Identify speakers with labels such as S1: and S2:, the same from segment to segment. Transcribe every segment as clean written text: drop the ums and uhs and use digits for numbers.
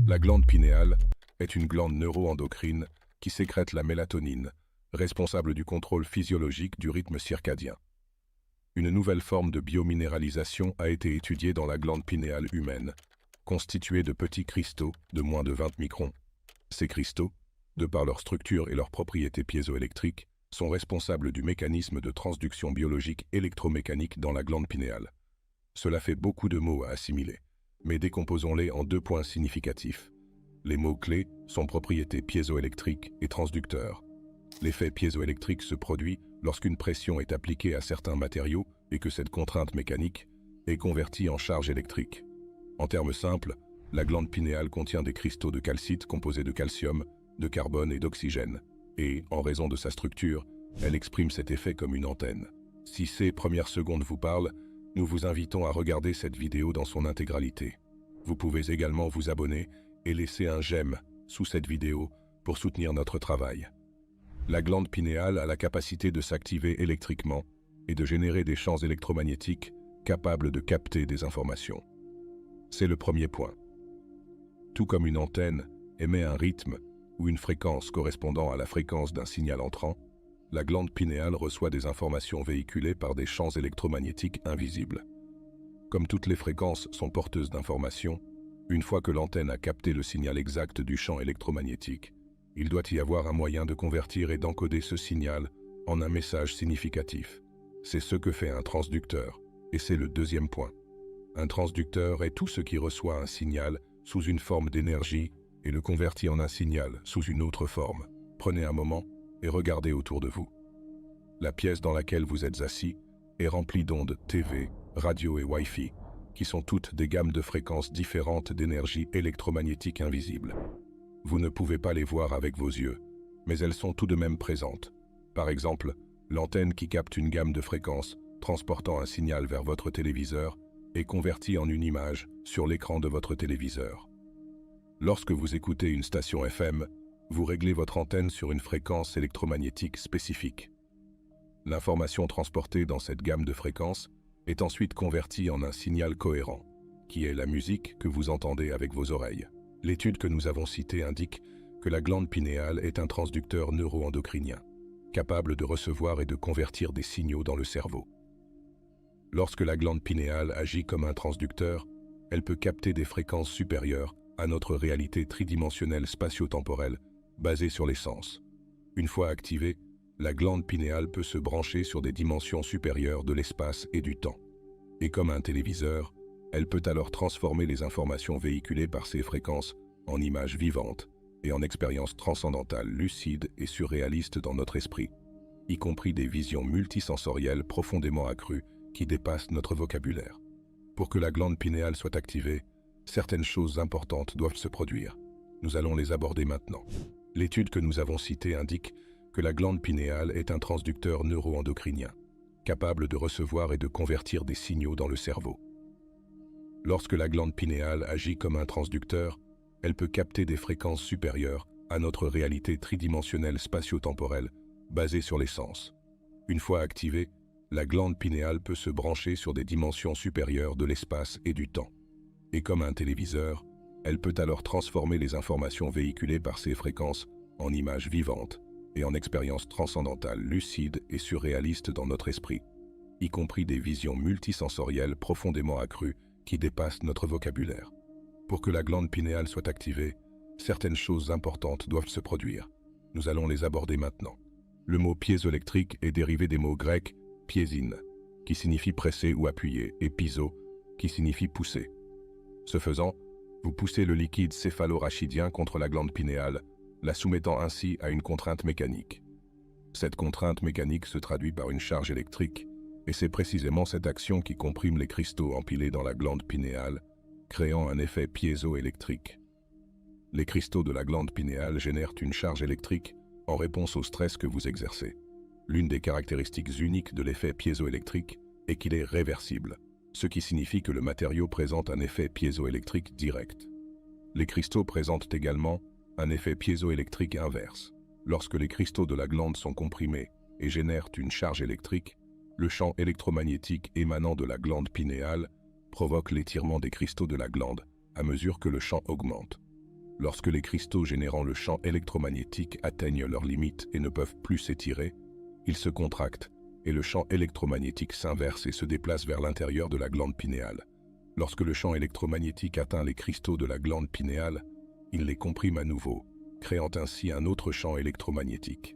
S1: La glande pinéale est une glande neuroendocrine qui sécrète la mélatonine, responsable du contrôle physiologique du rythme circadien. Une nouvelle forme de biominéralisation a été étudiée dans la glande pinéale humaine, constituée de petits cristaux de moins de 20 microns. Ces cristaux, de par leur structure et leurs propriétés piézoélectriques, sont responsables du mécanisme de transduction biologique électromécanique dans la glande pinéale. Cela fait beaucoup de mots à assimiler, mais décomposons-les en 2 points significatifs. Les mots-clés sont propriétés piézoélectriques et transducteurs. L'effet piézoélectrique se produit lorsqu'une pression est appliquée à certains matériaux et que cette contrainte mécanique est convertie en charge électrique. En termes simples, la glande pinéale contient des cristaux de calcite composés de calcium, de carbone et d'oxygène, et, en raison de sa structure, elle exprime cet effet comme une antenne. Si ces premières secondes vous parlent, nous vous invitons à regarder cette vidéo dans son intégralité. Vous pouvez également vous abonner et laisser un j'aime sous cette vidéo pour soutenir notre travail. La glande pinéale a la capacité de s'activer électriquement et de générer des champs électromagnétiques capables de capter des informations. C'est le premier point. Tout comme une antenne émet un rythme ou une fréquence correspondant à la fréquence d'un signal entrant, la glande pinéale reçoit des informations véhiculées par des champs électromagnétiques invisibles. Comme toutes les fréquences sont porteuses d'informations, une fois que l'antenne a capté le signal exact du champ électromagnétique, il doit y avoir un moyen de convertir et d'encoder ce signal en un message significatif. C'est ce que fait un transducteur, et c'est le deuxième point. Un transducteur est tout ce qui reçoit un signal sous une forme d'énergie et le convertit en un signal sous une autre forme. Prenez un moment et regardez autour de vous. La pièce dans laquelle vous êtes assis est remplie d'ondes TV, radio et Wi-Fi, qui sont toutes des gammes de fréquences différentes d'énergie électromagnétique invisible. Vous ne pouvez pas les voir avec vos yeux, mais elles sont tout de même présentes. Par exemple, l'antenne qui capte une gamme de fréquences transportant un signal vers votre téléviseur est convertie en une image sur l'écran de votre téléviseur. Lorsque vous écoutez une station FM, vous réglez votre antenne sur une fréquence électromagnétique spécifique. L'information transportée dans cette gamme de fréquences est ensuite convertie en un signal cohérent, qui est la musique que vous entendez avec vos oreilles. L'étude que nous avons citée indique que la glande pinéale est un transducteur neuroendocrinien, capable de recevoir et de convertir des signaux dans le cerveau. Lorsque la glande pinéale agit comme un transducteur, elle peut capter des fréquences supérieures à notre réalité tridimensionnelle spatio-temporelle basée sur les sens. Une fois activée, la glande pinéale peut se brancher sur des dimensions supérieures de l'espace et du temps. Et comme un téléviseur, elle peut alors transformer les informations véhiculées par ces fréquences en images vivantes et en expériences transcendantales lucides et surréalistes dans notre esprit, y compris des visions multisensorielles profondément accrues qui dépassent notre vocabulaire. Pour que la glande pinéale soit activée, certaines choses importantes doivent se produire. Nous allons les aborder maintenant. L'étude que nous avons citée indique que la glande pinéale est un transducteur neuroendocrinien, capable de recevoir et de convertir des signaux dans le cerveau. Lorsque la glande pinéale agit comme un transducteur, elle peut capter des fréquences supérieures à notre réalité tridimensionnelle spatio-temporelle basée sur les sens. Une fois activée, la glande pinéale peut se brancher sur des dimensions supérieures de l'espace et du temps. Et comme un téléviseur, elle peut alors transformer les informations véhiculées par ces fréquences en images vivantes et en expériences transcendantales lucides et surréalistes dans notre esprit, y compris des visions multisensorielles profondément accrues qui dépassent notre vocabulaire. Pour que la glande pinéale soit activée, certaines choses importantes doivent se produire. Nous allons les aborder maintenant. Le mot piézoélectrique est dérivé des mots grecs piézine, qui signifie presser ou appuyer, et piso, qui signifie pousser. Ce faisant, vous poussez le liquide céphalorachidien contre la glande pinéale, la soumettant ainsi à une contrainte mécanique. Cette contrainte mécanique se traduit par une charge électrique, et c'est précisément cette action qui comprime les cristaux empilés dans la glande pinéale, créant un effet piézoélectrique. Les cristaux de la glande pinéale génèrent une charge électrique en réponse au stress que vous exercez. L'une des caractéristiques uniques de l'effet piézoélectrique est qu'il est réversible, ce qui signifie que le matériau présente un effet piézoélectrique direct. Les cristaux présentent également un effet piézoélectrique inverse. Lorsque les cristaux de la glande sont comprimés et génèrent une charge électrique, le champ électromagnétique émanant de la glande pinéale provoque l'étirement des cristaux de la glande à mesure que le champ augmente. Lorsque les cristaux générant le champ électromagnétique atteignent leurs limites et ne peuvent plus s'étirer, ils se contractent et le champ électromagnétique s'inverse et se déplace vers l'intérieur de la glande pinéale. Lorsque le champ électromagnétique atteint les cristaux de la glande pinéale, il les comprime à nouveau, créant ainsi un autre champ électromagnétique.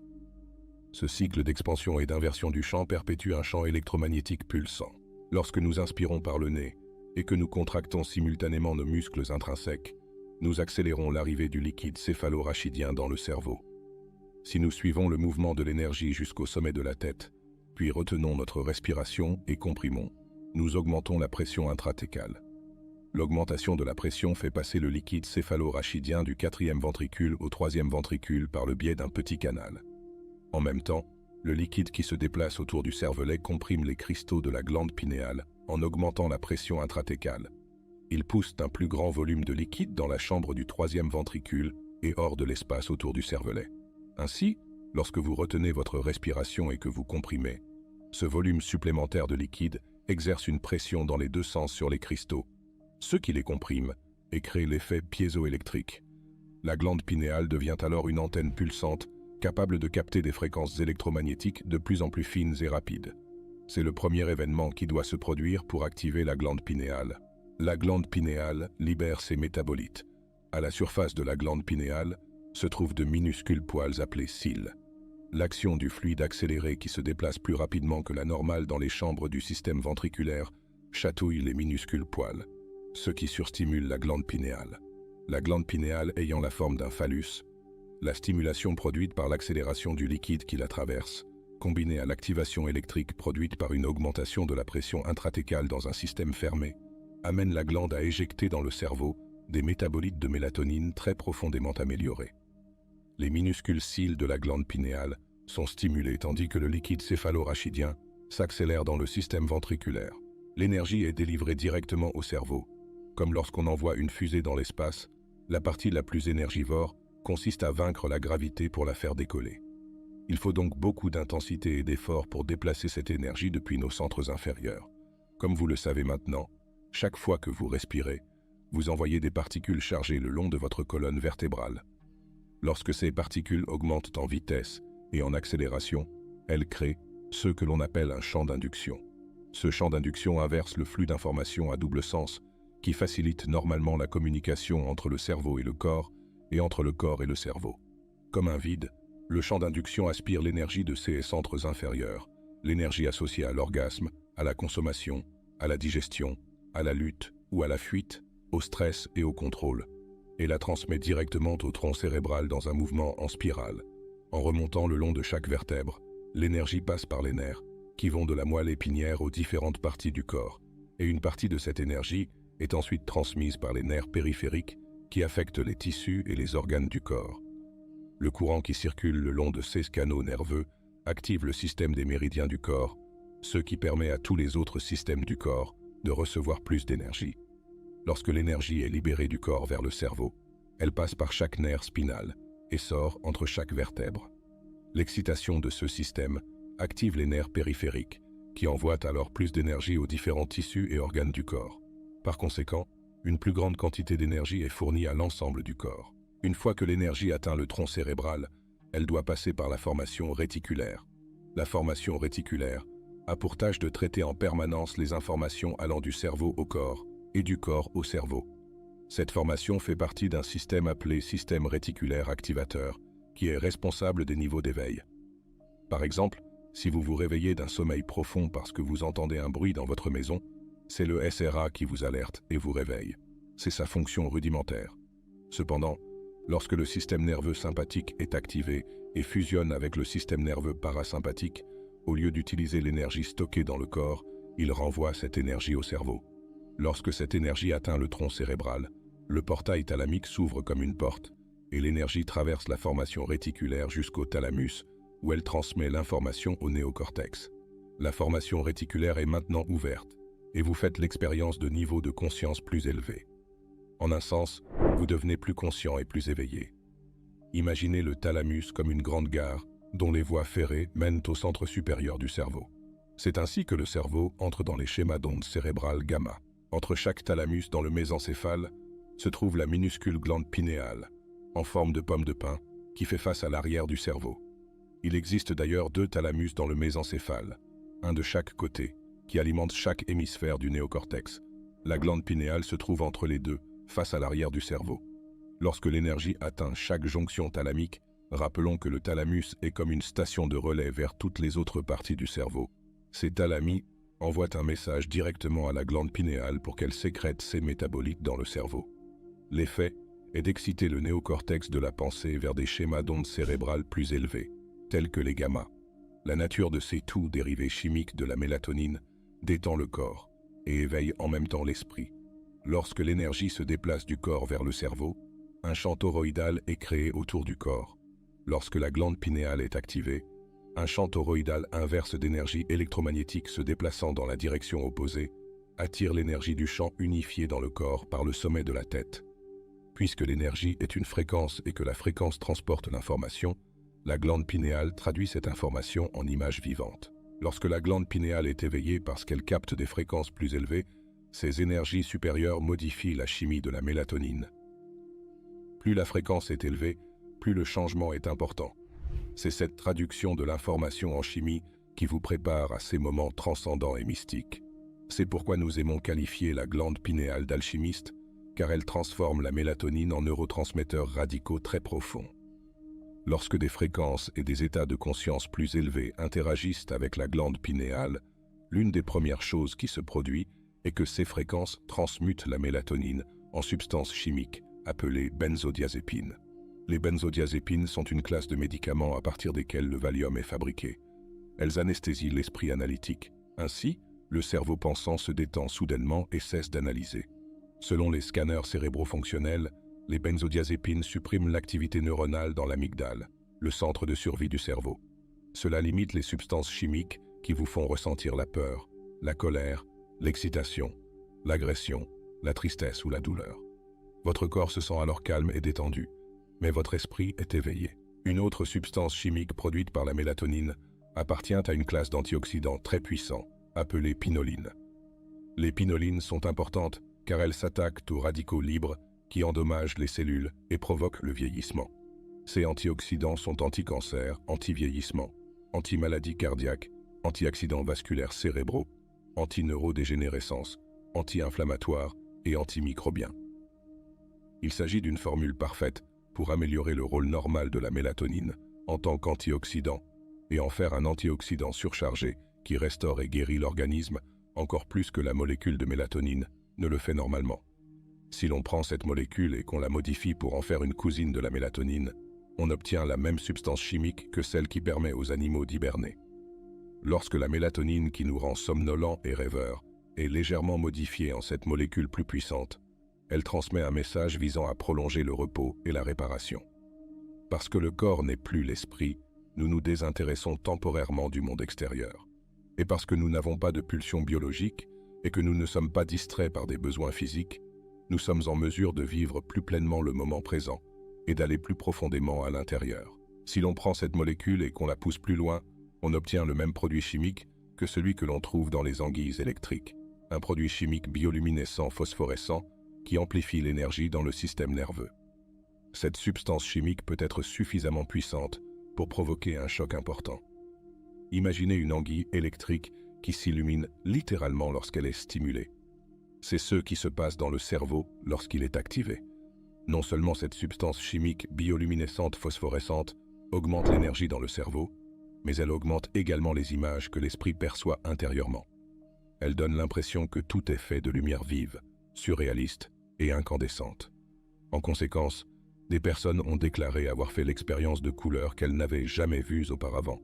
S1: Ce cycle d'expansion et d'inversion du champ perpétue un champ électromagnétique pulsant. Lorsque nous inspirons par le nez et que nous contractons simultanément nos muscles intrinsèques, nous accélérons l'arrivée du liquide céphalo-rachidien dans le cerveau. Si nous suivons le mouvement de l'énergie jusqu'au sommet de la tête, puis retenons notre respiration et comprimons, nous augmentons la pression intrathecale. L'augmentation de la pression fait passer le liquide céphalo-rachidien du 4e ventricule au 3e ventricule par le biais d'un petit canal. En même temps, le liquide qui se déplace autour du cervelet comprime les cristaux de la glande pinéale en augmentant la pression intrathecale. Il pousse un plus grand volume de liquide dans la chambre du 3e ventricule et hors de l'espace autour du cervelet. Ainsi, lorsque vous retenez votre respiration et que vous comprimez, ce volume supplémentaire de liquide exerce une pression dans les deux sens sur les cristaux, ce qui les comprime et crée l'effet piézoélectrique. La glande pinéale devient alors une antenne pulsante capable de capter des fréquences électromagnétiques de plus en plus fines et rapides. C'est le premier événement qui doit se produire pour activer la glande pinéale. La glande pinéale libère ses métabolites. À la surface de la glande pinéale se trouvent de minuscules poils appelés cils. L'action du fluide accéléré qui se déplace plus rapidement que la normale dans les chambres du système ventriculaire chatouille les minuscules poils, ce qui surstimule la glande pinéale. La glande pinéale ayant la forme d'un phallus, la stimulation produite par l'accélération du liquide qui la traverse, combinée à l'activation électrique produite par une augmentation de la pression intrathecale dans un système fermé, amène la glande à éjecter dans le cerveau des métabolites de mélatonine très profondément améliorés. Les minuscules cils de la glande pinéale sont stimulés tandis que le liquide céphalo-rachidien s'accélère dans le système ventriculaire. L'énergie est délivrée directement au cerveau. Comme lorsqu'on envoie une fusée dans l'espace, la partie la plus énergivore consiste à vaincre la gravité pour la faire décoller. Il faut donc beaucoup d'intensité et d'effort pour déplacer cette énergie depuis nos centres inférieurs. Comme vous le savez maintenant, chaque fois que vous respirez, vous envoyez des particules chargées le long de votre colonne vertébrale. Lorsque ces particules augmentent en vitesse et en accélération, elles créent ce que l'on appelle un champ d'induction. Ce champ d'induction inverse le flux d'informations à double sens qui facilite normalement la communication entre le cerveau et le corps et entre le corps et le cerveau. Comme un vide, le champ d'induction aspire l'énergie de ces centres inférieurs, l'énergie associée à l'orgasme, à la consommation, à la digestion, à la lutte ou à la fuite, au stress et au contrôle, et la transmet directement au tronc cérébral dans un mouvement en spirale. En remontant le long de chaque vertèbre, l'énergie passe par les nerfs, qui vont de la moelle épinière aux différentes parties du corps, et une partie de cette énergie est ensuite transmise par les nerfs périphériques qui affectent les tissus et les organes du corps. Le courant qui circule le long de ces canaux nerveux active le système des méridiens du corps, ce qui permet à tous les autres systèmes du corps de recevoir plus d'énergie. Lorsque l'énergie est libérée du corps vers le cerveau, elle passe par chaque nerf spinal et sort entre chaque vertèbre. L'excitation de ce système active les nerfs périphériques, qui envoient alors plus d'énergie aux différents tissus et organes du corps. Par conséquent, une plus grande quantité d'énergie est fournie à l'ensemble du corps. Une fois que l'énergie atteint le tronc cérébral, elle doit passer par la formation réticulaire. La formation réticulaire a pour tâche de traiter en permanence les informations allant du cerveau au corps et du corps au cerveau. Cette formation fait partie d'un système appelé système réticulaire activateur, qui est responsable des niveaux d'éveil. Par exemple, si vous vous réveillez d'un sommeil profond parce que vous entendez un bruit dans votre maison, c'est le SRA qui vous alerte et vous réveille. C'est sa fonction rudimentaire. Cependant, lorsque le système nerveux sympathique est activé et fusionne avec le système nerveux parasympathique, au lieu d'utiliser l'énergie stockée dans le corps, il renvoie cette énergie au cerveau. Lorsque cette énergie atteint le tronc cérébral, le portail thalamique s'ouvre comme une porte et l'énergie traverse la formation réticulaire jusqu'au thalamus, où elle transmet l'information au néocortex. La formation réticulaire est maintenant ouverte et vous faites l'expérience de niveaux de conscience plus élevés. En un sens, vous devenez plus conscient et plus éveillé. Imaginez le thalamus comme une grande gare dont les voies ferrées mènent au centre supérieur du cerveau. C'est ainsi que le cerveau entre dans les schémas d'ondes cérébrales gamma. Entre chaque thalamus dans le mésencéphale, se trouve la minuscule glande pinéale, en forme de pomme de pin, qui fait face à l'arrière du cerveau. Il existe d'ailleurs 2 thalamus dans le mésencéphale, un de chaque côté, qui alimente chaque hémisphère du néocortex. La glande pinéale se trouve entre les deux, face à l'arrière du cerveau. Lorsque l'énergie atteint chaque jonction thalamique, rappelons que le thalamus est comme une station de relais vers toutes les autres parties du cerveau. Ces thalamies envoient un message directement à la glande pinéale pour qu'elle sécrète ses métabolites dans le cerveau. L'effet est d'exciter le néocortex de la pensée vers des schémas d'ondes cérébrales plus élevés, tels que les gamma. La nature de ces tout dérivés chimiques de la mélatonine détend le corps et éveille en même temps l'esprit. Lorsque l'énergie se déplace du corps vers le cerveau, un champ toroïdal est créé autour du corps. Lorsque la glande pinéale est activée, un champ toroïdal inverse d'énergie électromagnétique se déplaçant dans la direction opposée attire l'énergie du champ unifié dans le corps par le sommet de la tête. Puisque l'énergie est une fréquence et que la fréquence transporte l'information, la glande pinéale traduit cette information en images vivantes. Lorsque la glande pinéale est éveillée parce qu'elle capte des fréquences plus élevées, ces énergies supérieures modifient la chimie de la mélatonine. Plus la fréquence est élevée, plus le changement est important. C'est cette traduction de l'information en chimie qui vous prépare à ces moments transcendants et mystiques. C'est pourquoi nous aimons qualifier la glande pinéale d'alchimiste, car elle transforme la mélatonine en neurotransmetteurs radicaux très profonds. Lorsque des fréquences et des états de conscience plus élevés interagissent avec la glande pinéale, l'une des premières choses qui se produit est que ces fréquences transmutent la mélatonine en substances chimiques appelées benzodiazépines. Les benzodiazépines sont une classe de médicaments à partir desquels le Valium est fabriqué. Elles anesthésient l'esprit analytique. Ainsi, le cerveau pensant se détend soudainement et cesse d'analyser. Selon les scanners cérébro-fonctionnels, les benzodiazépines suppriment l'activité neuronale dans l'amygdale, le centre de survie du cerveau. Cela limite les substances chimiques qui vous font ressentir la peur, la colère, l'excitation, l'agression, la tristesse ou la douleur. Votre corps se sent alors calme et détendu, mais votre esprit est éveillé. Une autre substance chimique produite par la mélatonine appartient à une classe d'antioxydants très puissants, appelée pinoline. Les pinolines sont importantes car elles s'attaquent aux radicaux libres qui endommagent les cellules et provoquent le vieillissement. Ces antioxydants sont anti-cancer, anti-vieillissement, anti-maladies cardiaques, anti-accidents vasculaires cérébraux, anti-neurodégénérescence, anti-inflammatoires et antimicrobiens. Il s'agit d'une formule parfaite pour améliorer le rôle normal de la mélatonine en tant qu'antioxydant et en faire un antioxydant surchargé qui restaure et guérit l'organisme encore plus que la molécule de mélatonine ne le fait normalement. Si l'on prend cette molécule et qu'on la modifie pour en faire une cousine de la mélatonine, on obtient la même substance chimique que celle qui permet aux animaux d'hiberner. Lorsque la mélatonine qui nous rend somnolents et rêveurs est légèrement modifiée en cette molécule plus puissante, elle transmet un message visant à prolonger le repos et la réparation. Parce que le corps n'est plus l'esprit, nous nous désintéressons temporairement du monde extérieur. Et parce que nous n'avons pas de pulsion biologique et que nous ne sommes pas distraits par des besoins physiques, nous sommes en mesure de vivre plus pleinement le moment présent et d'aller plus profondément à l'intérieur. Si l'on prend cette molécule et qu'on la pousse plus loin, on obtient le même produit chimique que celui que l'on trouve dans les anguilles électriques, un produit chimique bioluminescent phosphorescent qui amplifie l'énergie dans le système nerveux. Cette substance chimique peut être suffisamment puissante pour provoquer un choc important. Imaginez une anguille électrique qui s'illumine littéralement lorsqu'elle est stimulée. C'est ce qui se passe dans le cerveau lorsqu'il est activé. Non seulement cette substance chimique bioluminescente phosphorescente augmente l'énergie dans le cerveau, mais elle augmente également les images que l'esprit perçoit intérieurement. Elle donne l'impression que tout est fait de lumière vive, surréaliste et incandescente. En conséquence, des personnes ont déclaré avoir fait l'expérience de couleurs qu'elles n'avaient jamais vues auparavant,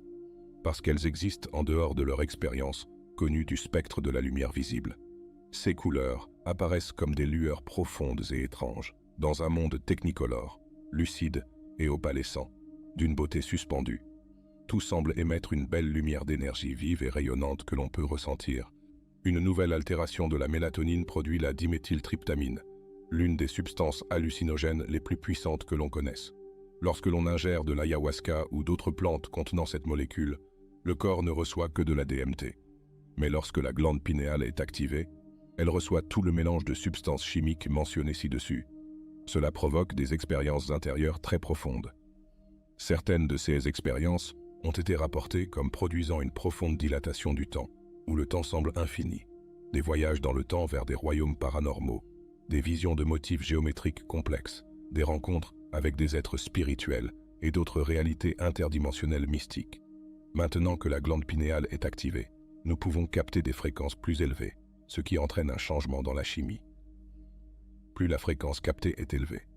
S1: parce qu'elles existent en dehors de leur expérience connue du spectre de la lumière visible. Ces couleurs apparaissent comme des lueurs profondes et étranges, dans un monde technicolore, lucide et opalescent, d'une beauté suspendue. Tout semble émettre une belle lumière d'énergie vive et rayonnante que l'on peut ressentir. Une nouvelle altération de la mélatonine produit la diméthyltryptamine, l'une des substances hallucinogènes les plus puissantes que l'on connaisse. Lorsque l'on ingère de l'ayahuasca ou d'autres plantes contenant cette molécule, le corps ne reçoit que de la DMT. Mais lorsque la glande pinéale est activée, elle reçoit tout le mélange de substances chimiques mentionnées ci-dessus, Cela provoque des expériences intérieures très profondes. Certaines de ces expériences ont été rapportées comme produisant une profonde dilatation du temps, où le temps semble infini, des voyages dans le temps vers des royaumes paranormaux, des visions de motifs géométriques complexes, des rencontres avec des êtres spirituels et d'autres réalités interdimensionnelles mystiques. Maintenant que la glande pinéale est activée, nous pouvons capter des fréquences plus élevées, ce qui entraîne un changement dans la chimie. Plus la fréquence captée est élevée,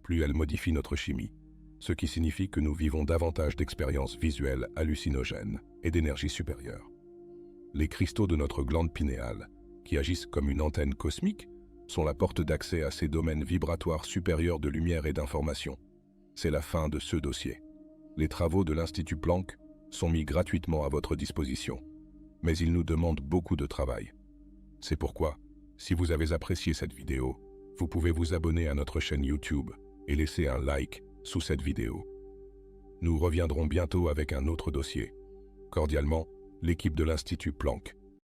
S1: plus elle modifie notre chimie, ce qui signifie que nous vivons davantage d'expériences visuelles hallucinogènes et d'énergie supérieure. Les cristaux de notre glande pinéale, qui agissent comme une antenne cosmique, sont la porte d'accès à ces domaines vibratoires supérieurs de lumière et d'information. C'est la fin de ce dossier. Les travaux de l'Institut Planck sont mis gratuitement à votre disposition, mais ils nous demandent beaucoup de travail. C'est pourquoi, si vous avez apprécié cette vidéo, vous pouvez vous abonner à notre chaîne YouTube et laisser un like sous cette vidéo. Nous reviendrons bientôt avec un autre dossier. Cordialement, l'équipe de l'Institut Planck.